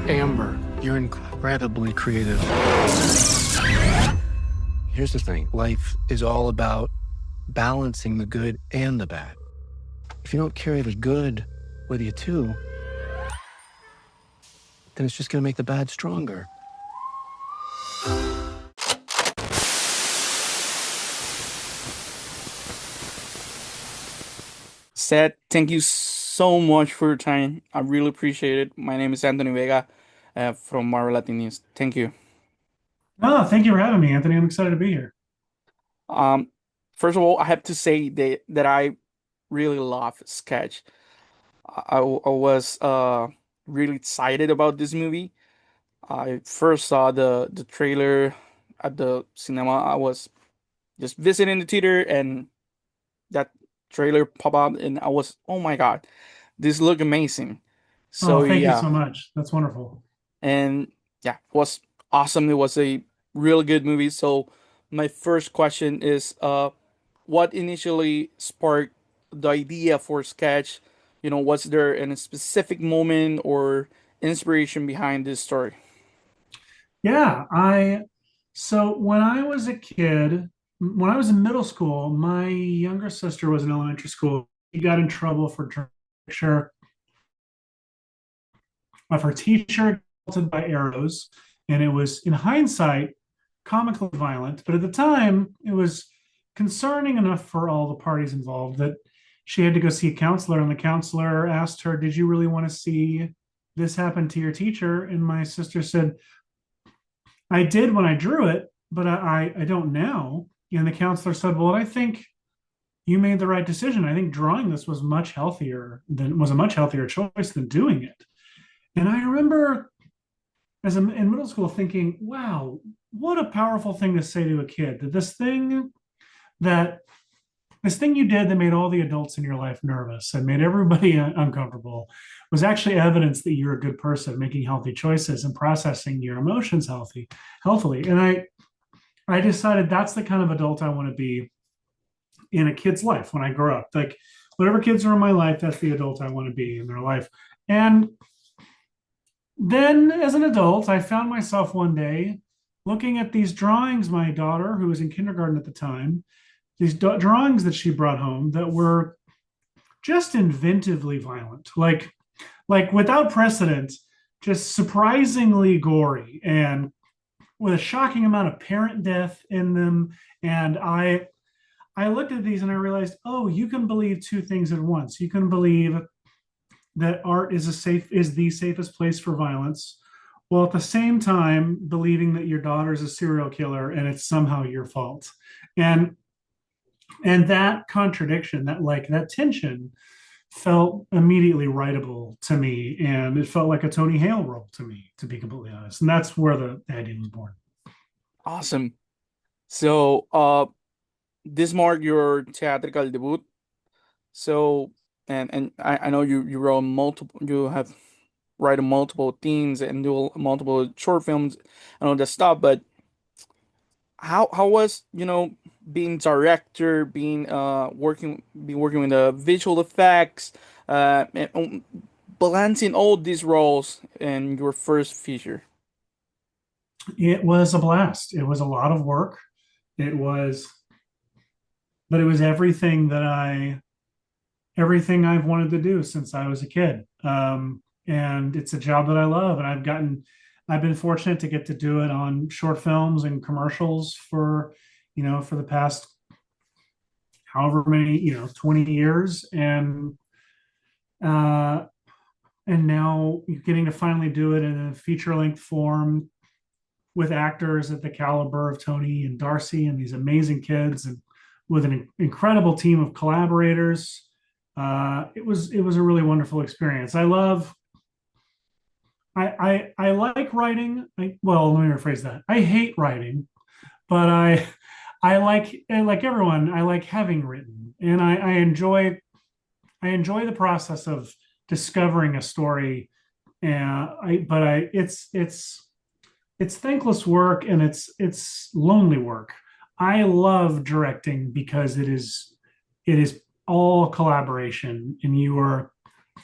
Amber, you're incredibly creative. Here's the thing. Life is all about balancing the good and the bad. If you don't carry the good with you too, then it's just gonna make the bad stronger. Seth, thank you so much for your time. I really appreciate it. My name is Anthony Vega from Marvel Latin News. Thank you. Oh, thank you for having me, Anthony. I'm excited to be here. Um, First of all, I have to say that I really love Sketch. I was really excited about this movie. I first saw the trailer at the cinema. I was just visiting the theater and that trailer pop up and I was, oh my God, this look amazing. Oh, So thank you yeah. so much. That's wonderful. And yeah, it was awesome. It was a really good movie. So my first question is, what initially sparked the idea for Sketch? Was there any specific moment or inspiration behind this story? Yeah, so when I was a kid, when I was in middle school, my younger sister was in elementary school. She got in trouble for drawing a picture of her teacher assaulted by arrows, and it was, in hindsight, comically violent. But at the time, it was concerning enough for all the parties involved that she had to go see a counselor, and the counselor asked her, "Did you really want to see this happen to your teacher?" And my sister said, "I did when I drew it, but I don't now." And the counselor said, "Well, I think you made the right decision. I think drawing this was a much healthier choice than doing it." And I remember as I'm in middle school thinking, wow, what a powerful thing to say to a kid, that that this thing you did that made all the adults in your life nervous and made everybody uncomfortable was actually evidence that you're a good person making healthy choices and processing your emotions healthily. And I decided that's the kind of adult I want to be in a kid's life when I grow up. Like, whatever kids are in my life, that's the adult I want to be in their life. And then as an adult, I found myself one day looking at these drawings my daughter, who was in kindergarten at the time, these drawings that she brought home that were just inventively violent, like without precedent, just surprisingly gory and with a shocking amount of parent death in them. And I looked at these and I realized, oh, you can believe two things at once. You can believe that art is the safest place for violence, while at the same time believing that your daughter's a serial killer and it's somehow your fault. And that contradiction, that tension felt immediately writable to me, and it felt like a Tony Hale role to me, to be completely honest. And that's where the idea was born. Awesome. So, this marked your theatrical debut. So, and I know you wrote multiple, you have written multiple themes and do multiple short films and all that stuff. But how was being director, being working with the visual effects, and balancing all these roles in your first feature? It was a blast. It was a lot of work. It was, but it was everything I've wanted to do since I was a kid. And it's a job that I love. And I've been fortunate to get to do it on short films and commercials for the past however many, 20 years. Uh, and now you're getting to finally do it in a feature length form with actors at the caliber of Tony and Darcy and these amazing kids, and with an incredible team of collaborators. It was a really wonderful experience. I like writing. Well, let me rephrase that. I hate writing, but I like everyone. I like having written, and I enjoy the process of discovering a story. And I but I it's thankless work, and it's lonely work. I love directing because it is all collaboration, and you are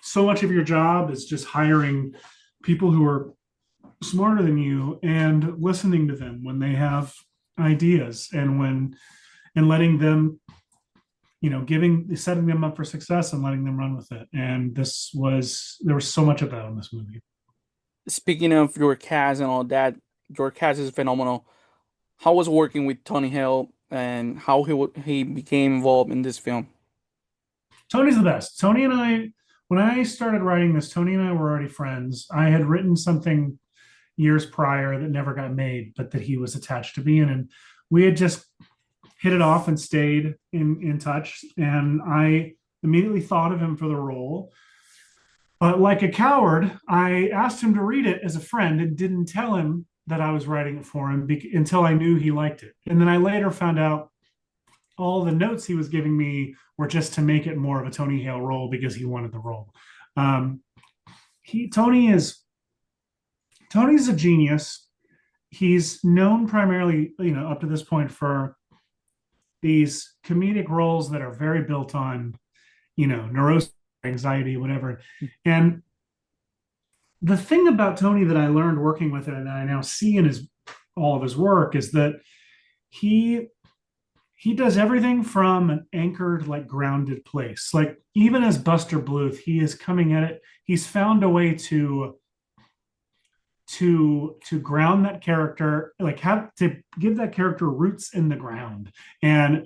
so much of your job is just hiring people who are smarter than you and listening to them when they have ideas and letting them, giving setting them up for success and letting them run with it. And there was so much of that in this movie. Speaking of your cast and all that, your cast is phenomenal. How was working with Tony Hale and how he became involved in this film? Tony's the best. Tony and I, when I started writing this, Tony and I were already friends. I had written something years prior that never got made, but that he was attached to me in. And we had just hit it off and stayed in touch. And I immediately thought of him for the role. But like a coward, I asked him to read it as a friend and didn't tell him that I was writing it for him until I knew he liked it. And then I later found out all the notes he was giving me were just to make it more of a Tony Hale role because he wanted the role. Um, Tony's a genius. He's known primarily, up to this point for these comedic roles that are very built on, neurosis, anxiety, whatever. And the thing about Tony that I learned working with it and I now see in all of his work is that he does everything from an anchored, like grounded place. Like even as Buster Bluth, he is coming at it. He's found a way to ground that character, like have to give that character roots in the ground. And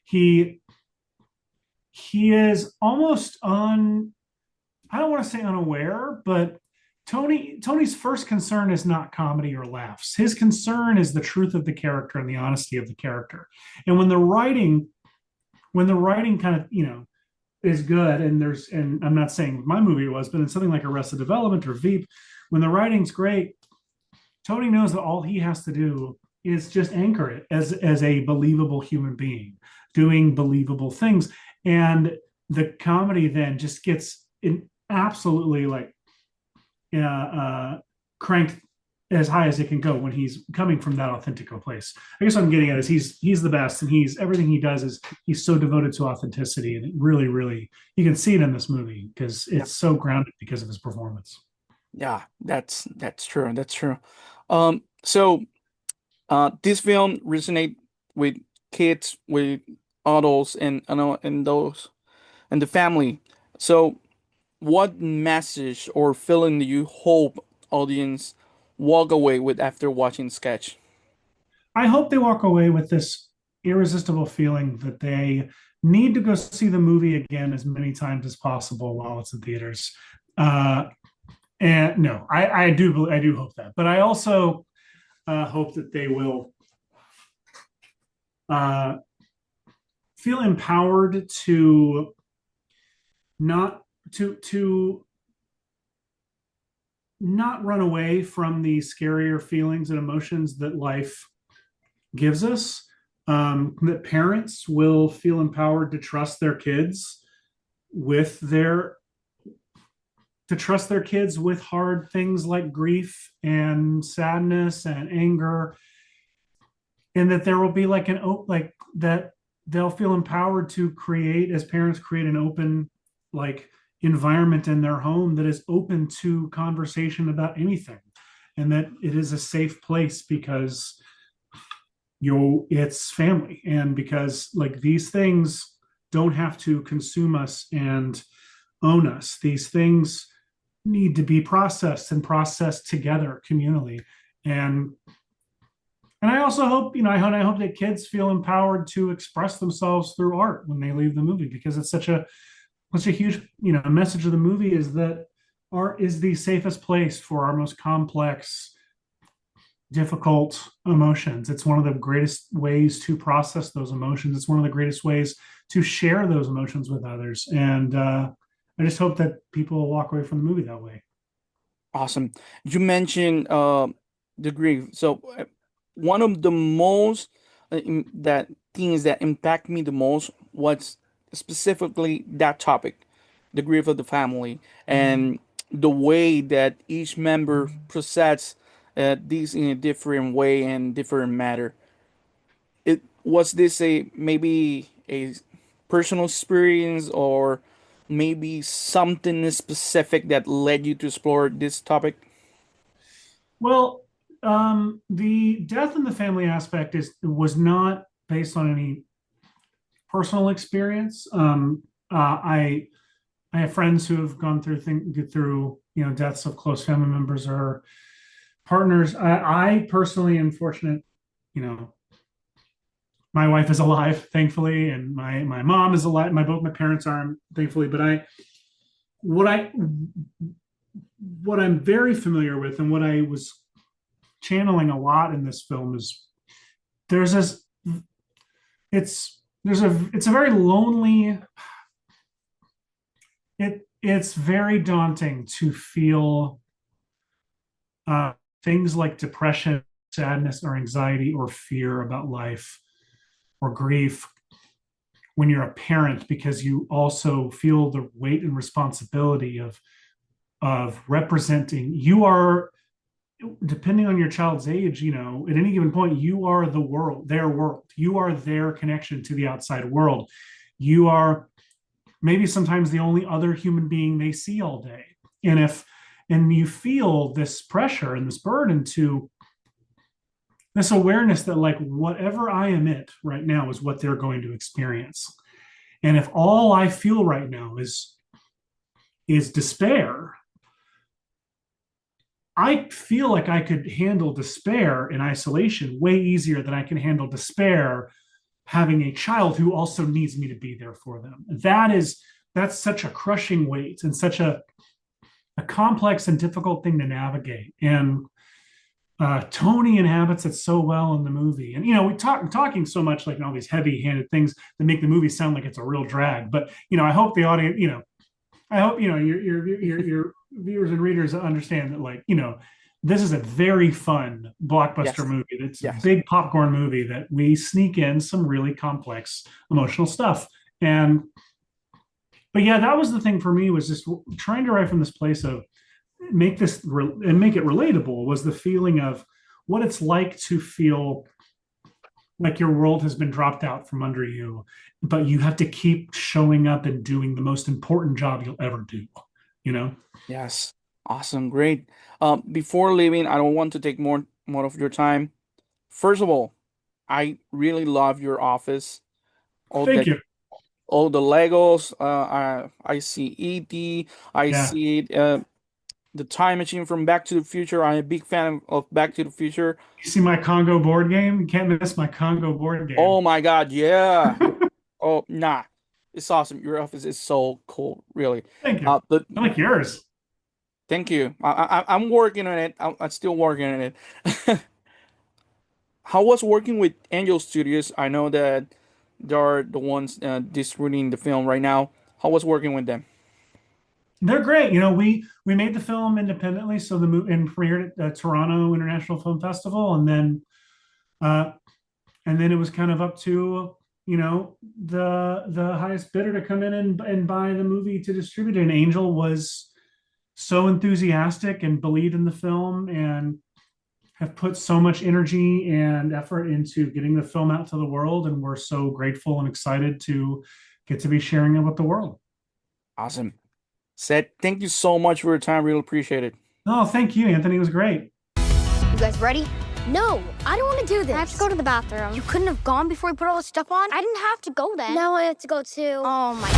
he is almost I don't want to say unaware, but Tony's first concern is not comedy or laughs. His concern is the truth of the character and the honesty of the character. And when the writing kind of, is good, and I'm not saying my movie was, but in something like Arrested Development or Veep, when the writing's great, Tony knows that all he has to do is just anchor it as a believable human being doing believable things. And the comedy then just gets absolutely like cranked as high as it can go when he's coming from that authentic place. I guess what I'm getting at is he's the best, and everything he does is he's so devoted to authenticity, and it really, really you can see it in this movie because it's so grounded because of his performance. Yeah, that's true. That's true. So this film resonate with kids, with adults, and I know and those and the family. So, what message or feeling do you hope audience walk away with after watching Sketch? I hope they walk away with this irresistible feeling that they need to go see the movie again as many times as possible while it's in theaters. And no, I do hope that, but I also hope that they will uh, feel empowered to not to not run away from the scarier feelings and emotions that life gives us. That parents will feel empowered to trust their kids with hard things like grief and sadness and anger, and that there will be like that they'll feel empowered to as parents create an open like environment in their home that is open to conversation about anything, and that it is a safe place because it's family, and because like these things don't have to consume us and own us. These things need to be processed together communally. And I also hope, I hope that kids feel empowered to express themselves through art when they leave the movie, because it's such a huge, message of the movie is that art is the safest place for our most complex, difficult emotions. It's one of the greatest ways to process those emotions. It's one of the greatest ways to share those emotions with others. And I just hope that people will walk away from the movie that way. Awesome. You mentioned the grief. So one of the most that things that impact me the most was specifically that topic, the grief of the family, and the way that each member process this in a different way and different matter. It was this a maybe a personal experience or maybe something specific that led you to explore this topic? Well, the death in the family aspect was not based on any personal experience. I have friends who have gone through deaths of close family members or partners. I personally am fortunate, you know, my wife is alive, thankfully, and my mom is alive. Both my parents are, thankfully. But what I what I'm very familiar with, and what I was channeling a lot in this film, is there's this it's a very lonely, it's very daunting to feel things like depression, sadness, or anxiety, or fear about life, or grief when you're a parent, because you also feel the weight and responsibility of representing. You are, depending on your child's age, at any given point, you are the world, their world. You are their connection to the outside world. You are maybe sometimes the only other human being they see all day. And you feel this pressure and this burden to this awareness that, like, whatever I emit right now is what they're going to experience. And if all I feel right now is despair, I feel like I could handle despair in isolation way easier than I can handle despair having a child who also needs me to be there for them. That's such a crushing weight and such a complex and difficult thing to navigate. And Tony inhabits it so well in the movie. And we're talking so much like all these heavy-handed things that make the movie sound like it's a real drag. But I hope the audience, I hope your viewers and readers understand that, like, this is a very fun blockbuster movie. It's a big popcorn movie that we sneak in some really complex emotional stuff. But yeah, that was the thing for me, was just trying to write from this place of make it relatable, was the feeling of what it's like to feel like your world has been dropped out from under you, but you have to keep showing up and doing the most important job you'll ever do, Yes. Awesome. Great. Before leaving, I don't want to take more of your time. First of all, I really love your office. Thank you. All the Legos. I see E.T. I see it. The time machine from Back to the Future. I'm a big fan of Back to the Future. You see my Congo board game? You can't miss my Congo board game. Oh my God, yeah. Oh, nah. It's awesome. Your office is so cool, really. Thank you. I like yours. Thank you. I'm working on it. I'm still working on it. How was working with Angel Studios? I know that they're the ones distributing the film right now. How was working with them? They're great. We made the film independently, so the movie and premiered at Toronto International Film Festival, and then it was kind of up to the highest bidder to come in and buy the movie to distribute it. And Angel was so enthusiastic and believed in the film and have put so much energy and effort into getting the film out to the world, and we're so grateful and excited to get to be sharing it with the world. Awesome. Seth, thank you so much for your time. Really appreciate it. Oh, thank you, Anthony. It was great. You guys ready? No, I don't want to do this. I have to go to the bathroom. You couldn't have gone before we put all this stuff on? I didn't have to go then. Now I have to go too. Oh my